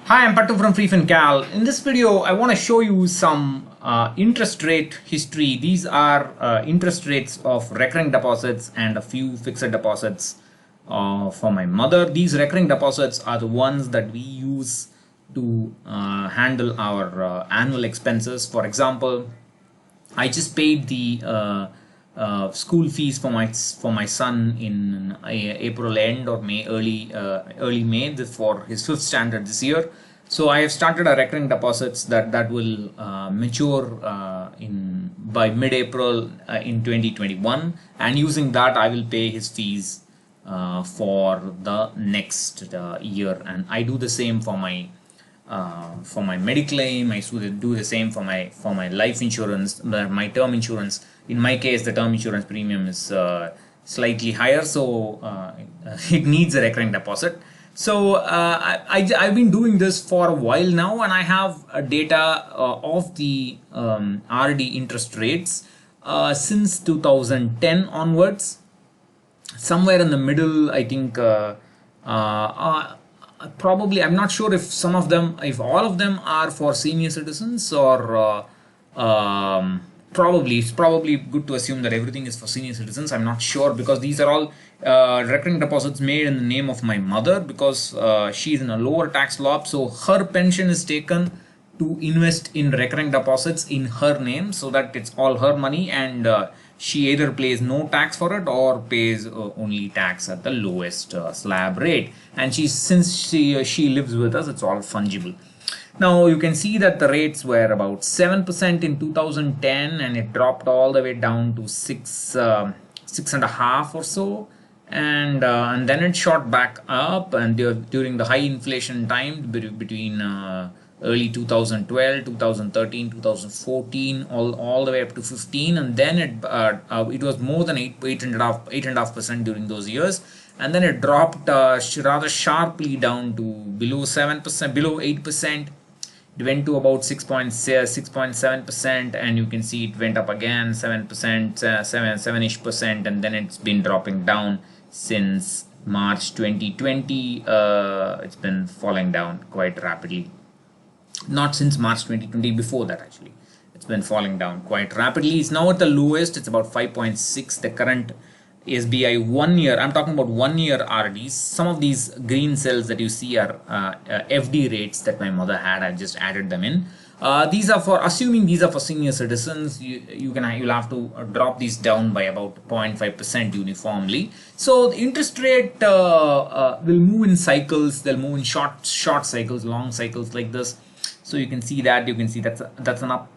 Hi, I'm Pattu from freefincal. In this video, I want to show you some interest rate history. These are interest rates of recurring deposits and a few fixed deposits for my mother. These recurring deposits are the ones that we use to handle our annual expenses. For example, I just paid the school fees for my son in April end or May early May for his 5th standard this year. So I have started a recurring deposits that will mature by mid-April in 2021, and using that I will pay his fees for the next year. And I do the same for my mediclaim. I do the same for my life insurance, my term insurance. In my case, the term insurance premium is slightly higher, so it needs a recurring deposit. So I've been doing this for a while now, and I have data of the RD interest rates since 2010 onwards. Somewhere in the middle, I think. Probably, I'm not sure if all of them are for senior citizens, or it's probably good to assume that everything is for senior citizens. I'm not sure, because these are all recurring deposits made in the name of my mother, because she is in a lower tax slab, so her pension is taken to invest in recurring deposits in her name, so that it's all her money, and she either pays no tax for it or pays only tax at the lowest slab rate. And since she lives with us, it's all fungible. Now you can see that the rates were about 7% in 2010, and it dropped all the way down to 6.5 or so, and then it shot back up, and during the high inflation time between early 2012, 2013, 2014, all the way up to 15, and then it was more than 8.5% during those years, and then it dropped rather sharply down to below 7%, below 8%. It went to about 6.7%, and you can see it went up again 7%, 7-ish%, and then it's been dropping down since March 2020. It's been falling down quite rapidly. Not since March 2020, before that actually. It's been falling down quite rapidly. It's now at the lowest. It's about 5.6. The current SBI 1 year, I'm talking about 1 year RDs. Some of these green cells that you see are FD rates that my mother had. I've just added them in. These are for, assuming these are for senior citizens, you'll have to drop these down by about 0.5% uniformly. So the interest rate will move in cycles. They'll move in short cycles, long cycles like this. So you can see that's an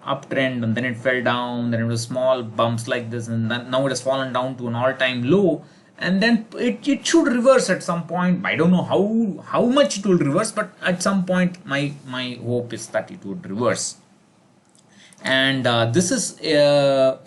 uptrend, and then it fell down, then it was small bumps like this, and then now it has fallen down to an all-time low, and then it should reverse at some point. I don't know how much it will reverse, but at some point my hope is that it would reverse. And this is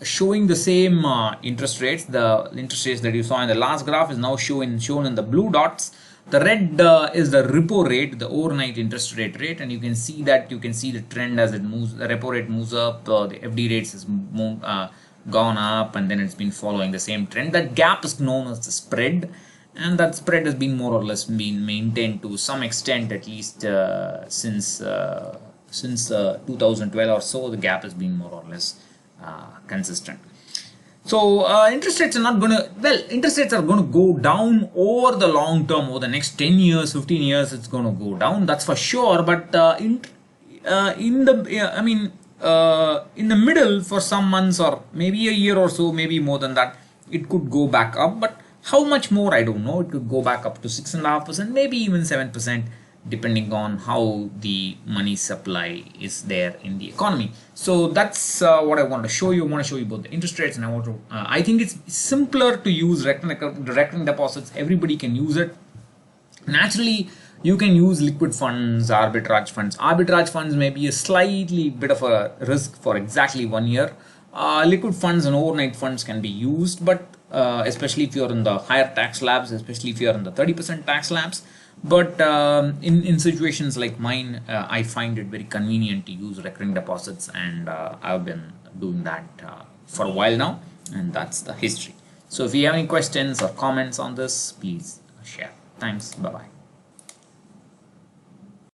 showing the same interest rates. The interest rates that you saw in the last graph is now shown in the blue dots. The red is the repo rate, the overnight interest rate, and you can see the trend as it moves. The repo rate moves up, the FD rates has gone up, and then it's been following the same trend. That gap is known as the spread, and that spread has been more or less been maintained to some extent, at least since 2012 or so. The gap has been more or less consistent. So interest rates are going to go down over the long term. Over the next 10 years, 15 years, it's going to go down, that's for sure. But in the middle, for some months or maybe a year or so, maybe more than that, it could go back up. But how much more, I don't know. It could go back up to 6.5%, maybe even 7%, depending on how the money supply is there in the economy. So that's what I want to show you. I want to show you both the interest rates, and I think it's simpler to use recurring deposits. Everybody can use it. Naturally, you can use liquid funds, arbitrage funds. Arbitrage funds may be a slightly bit of a risk for exactly 1 year. Liquid funds and overnight funds can be used, but especially if you're in the higher tax slabs, especially if you're in the 30% tax slabs. But in situations like mine, I find it very convenient to use recurring deposits, and I've been doing that for a while now, and that's the history. So if you have any questions or comments on this, please share. Thanks. Bye-bye.